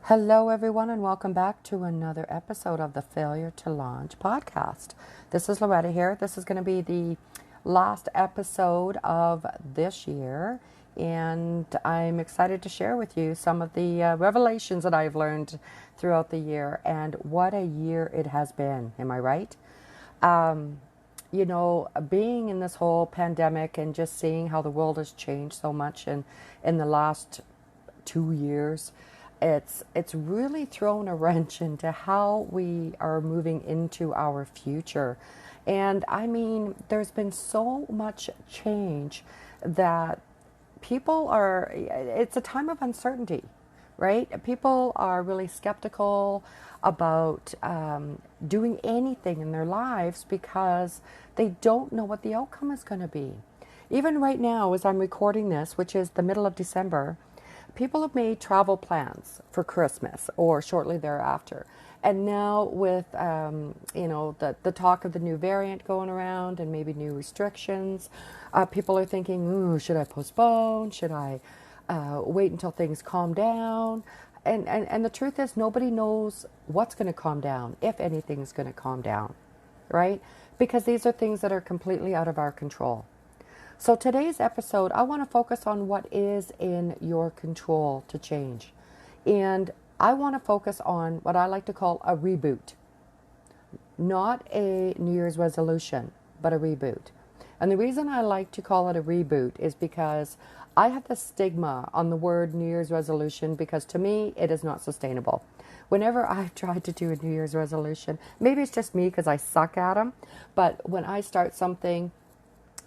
Hello, everyone, and welcome back to another episode of the Failure2Launch Podcast. This is Loretta here. This is going to be the last episode of this year, and I'm excited to share with you some of the revelations that I've learned throughout the year, and what a year it has been. Am I right? Being in this whole pandemic and just seeing how the world has changed so much in the last 2 years, it's really thrown a wrench into how we are moving into our future. And I mean, there's been so much change that it's a time of uncertainty, right? People are really skeptical about doing anything in their lives because they don't know what the outcome is going to be. Even right now, as I'm recording this, which is the middle of December, people have made travel plans for Christmas or shortly thereafter. And now with, the talk of the new variant going around and maybe new restrictions, people are thinking, ooh, should I postpone? Should I wait until things calm down? And the truth is, nobody knows what's going to calm down, if anything's going to calm down, right? Because these are things that are completely out of our control. So today's episode, I want to focus on what is in your control to change. And I want to focus on what I like to call a reboot. Not a New Year's resolution, but a reboot. And the reason I like to call it a reboot is because I have the stigma on the word New Year's resolution, because to me, it is not sustainable. Whenever I've tried to do a New Year's resolution, maybe it's just me because I suck at them, but when I start something,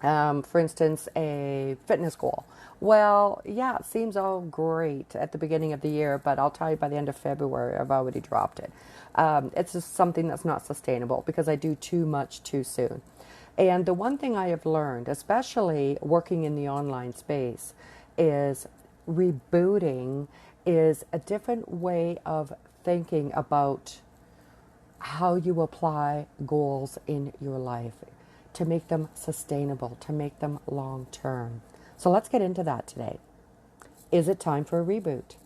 for instance, a fitness goal. Well, yeah, it seems all great at the beginning of the year, but I'll tell you by the end of February, I've already dropped it. It's just something that's not sustainable because I do too much too soon. And the one thing I have learned, especially working in the online space, is rebooting is a different way of thinking about how you apply goals in your life, to make them sustainable, to make them long-term. So let's get into that today. Is it time for a reboot?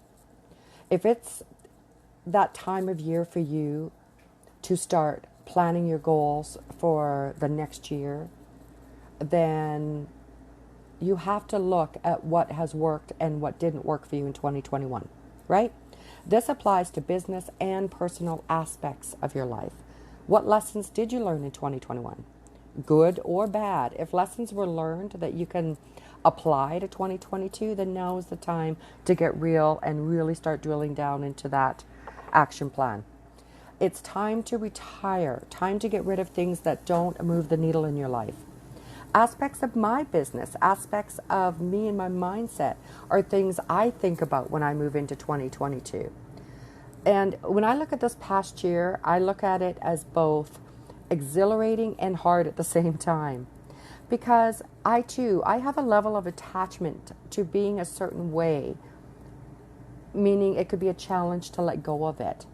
If it's that time of year for you to start planning your goals for the next year, then you have to look at what has worked and what didn't work for you in 2021, right? This applies to business and personal aspects of your life. What lessons did you learn in 2021? Good or bad? If lessons were learned that you can apply to 2022, then now is the time to get real and really start drilling down into that action plan. It's time to retire, time to get rid of things that don't move the needle in your life. Aspects of my business, aspects of me and my mindset are things I think about when I move into 2022. And when I look at this past year, I look at it as both exhilarating and hard at the same time, because I have a level of attachment to being a certain way, meaning it could be a challenge to let go of it.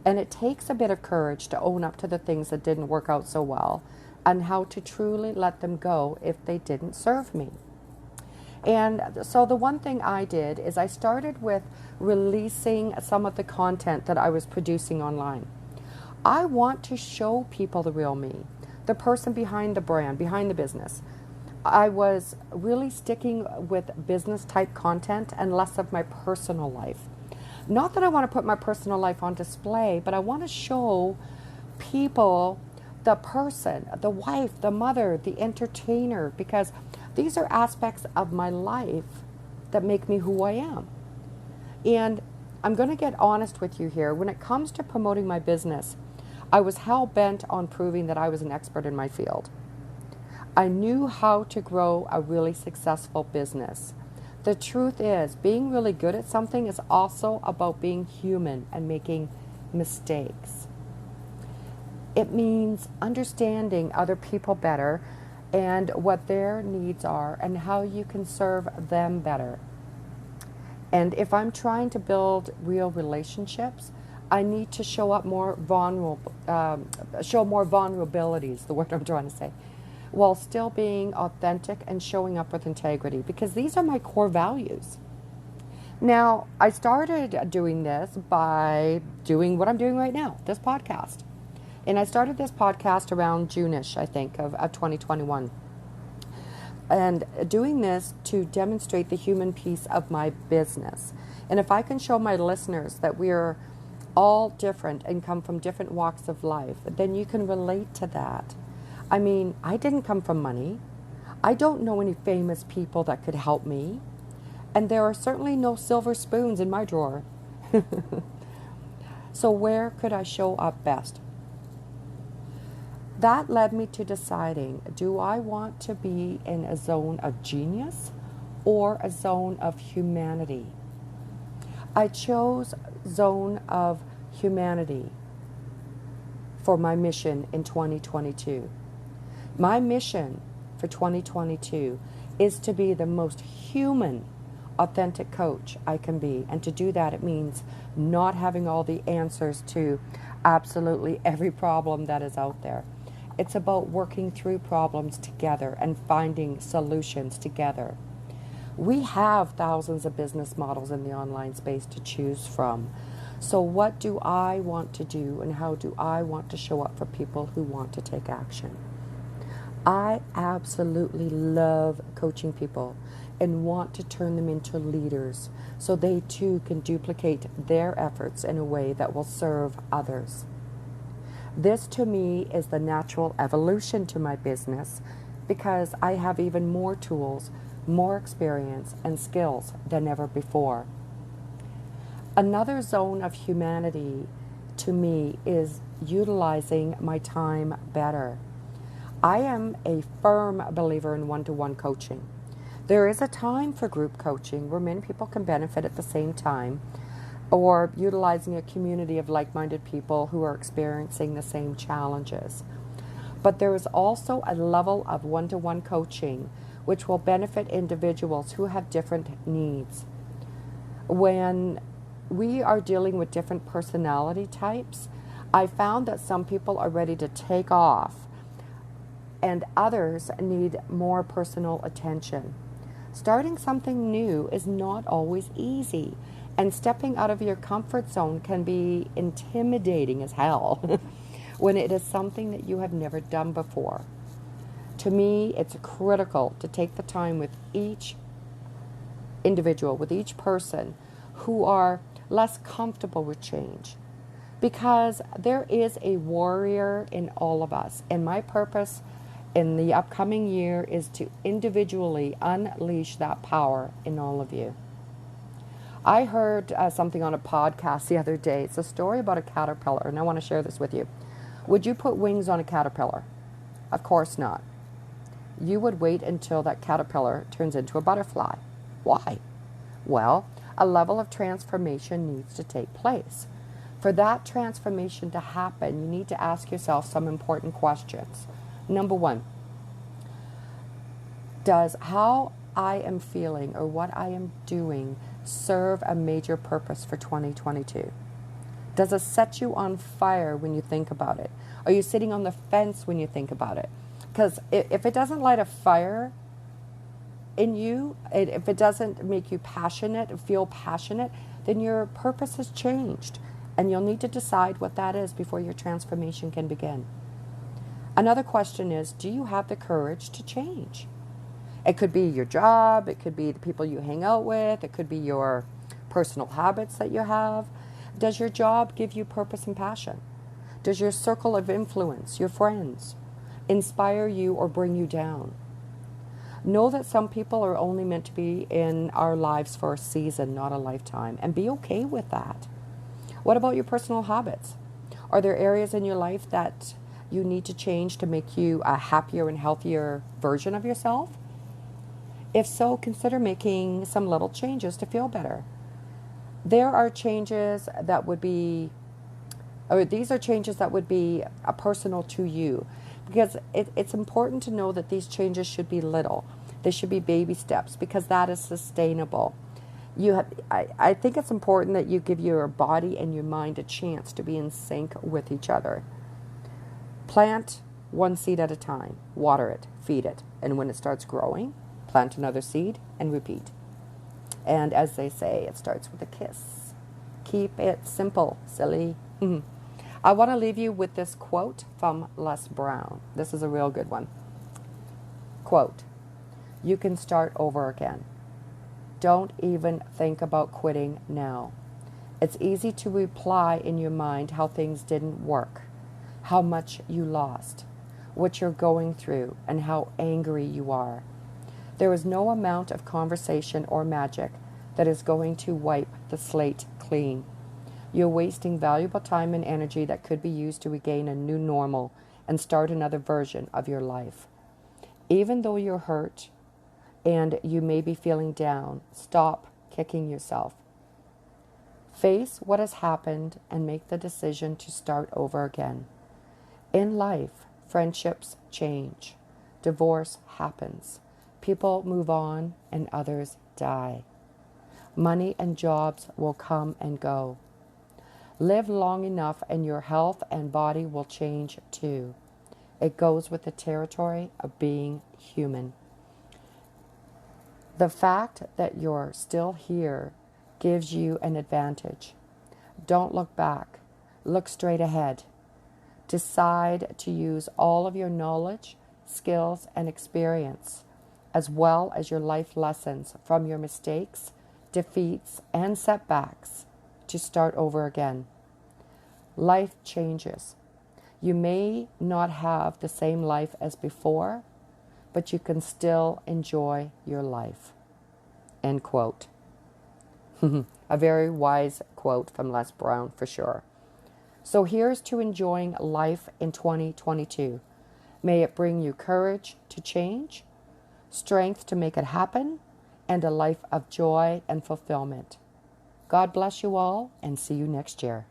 And it takes a bit of courage to own up to the things that didn't work out so well and how to truly let them go if they didn't serve me. And so the one thing I did is I started with releasing some of the content that I was producing online. I want to show people the real me, the person behind the brand, behind the business. I was really sticking with business type content and less of my personal life. Not that I want to put my personal life on display, but I want to show people the person, the wife, the mother, the entertainer, because these are aspects of my life that make me who I am. And I'm going to get honest with you here. When it comes to promoting my business, I was hell-bent on proving that I was an expert in my field. I knew how to grow a really successful business. The truth is, being really good at something is also about being human and making mistakes. It means understanding other people better and what their needs are and how you can serve them better. And if I'm trying to build real relationships, I need to show up more vulnerable, show more vulnerabilities, the word I'm trying to say, while still being authentic and showing up with integrity, because these are my core values. Now, I started doing this by doing what I'm doing right now, this podcast. And I started this podcast around June-ish, I think, of 2021. And doing this to demonstrate the human piece of my business. And if I can show my listeners that we're all different and come from different walks of life, then you can relate to that. I mean, I didn't come from money. I don't know any famous people that could help me. And there are certainly no silver spoons in my drawer. So where could I show up best? That led me to deciding, do I want to be in a zone of genius or a zone of humanity? I chose zone of humanity for my mission in 2022. My mission for 2022 is to be the most human, authentic coach I can be. And to do that, it means not having all the answers to absolutely every problem that is out there. It's about working through problems together and finding solutions together. We have thousands of business models in the online space to choose from. So what do I want to do, and how do I want to show up for people who want to take action? I absolutely love coaching people and want to turn them into leaders so they too can duplicate their efforts in a way that will serve others. This to me is the natural evolution to my business because I have even more tools, more experience and skills than ever before. Another zone of humanity to me is utilizing my time better. I am a firm believer in one-to-one coaching. There is a time for group coaching where many people can benefit at the same time, or utilizing a community of like-minded people who are experiencing the same challenges. But there is also a level of one-to-one coaching which will benefit individuals who have different needs. When we are dealing with different personality types, I found that some people are ready to take off and others need more personal attention. Starting something new is not always easy, and stepping out of your comfort zone can be intimidating as hell when it is something that you have never done before. To me, it's critical to take the time with each individual, with each person who are less comfortable with change, because there is a warrior in all of us, and my purpose in the upcoming year is to individually unleash that power in all of you. I heard something on a podcast the other day. It's a story about a caterpillar, and I want to share this with you. Would you put wings on a caterpillar? Of course not. You would wait until that caterpillar turns into a butterfly. Why? Well, a level of transformation needs to take place. For that transformation to happen, you need to ask yourself some important questions. Number one, does how I am feeling or what I am doing serve a major purpose for 2022? Does it set you on fire when you think about it? Are you sitting on the fence when you think about it? Because if it doesn't light a fire in you, if it doesn't make you passionate, feel passionate, then your purpose has changed. And you'll need to decide what that is before your transformation can begin. Another question is, do you have the courage to change? It could be your job, it could be the people you hang out with, it could be your personal habits that you have. Does your job give you purpose and passion? Does your circle of influence, your friends, inspire you or bring you down? Know that some people are only meant to be in our lives for a season, not a lifetime, and be okay with that. What about your personal habits? Are there areas in your life that you need to change to make you a happier and healthier version of yourself? If so, consider making some little changes to feel better. There are changes that would be, or these are changes that would be personal to you, because it's important to know that these changes should be little. They should be baby steps, because that is sustainable. I think it's important that you give your body and your mind a chance to be in sync with each other. Plant one seed at a time, water it, feed it, and when it starts growing, plant another seed and repeat. And as they say, it starts with a kiss. Keep it simple, silly. I want to leave you with this quote from Les Brown. This is a real good one. Quote, "You can start over again. Don't even think about quitting now. It's easy to reply in your mind how things didn't work, how much you lost, what you're going through, and how angry you are. There is no amount of conversation or magic that is going to wipe the slate clean. You're wasting valuable time and energy that could be used to regain a new normal and start another version of your life. Even though you're hurt and you may be feeling down, stop kicking yourself. Face what has happened and make the decision to start over again. In life, friendships change. Divorce happens. People move on and others die. Money and jobs will come and go. Live long enough and your health and body will change too. It goes with the territory of being human. The fact that you're still here gives you an advantage. Don't look back. Look straight ahead. Decide to use all of your knowledge, skills, and experience, as well as your life lessons from your mistakes, defeats, and setbacks to start over again. Life changes. You may not have the same life as before, but you can still enjoy your life." End quote. A very wise quote from Les Brown for sure. So here's to enjoying life in 2022. May it bring you courage to change, strength to make it happen, and a life of joy and fulfillment. God bless you all, and see you next year.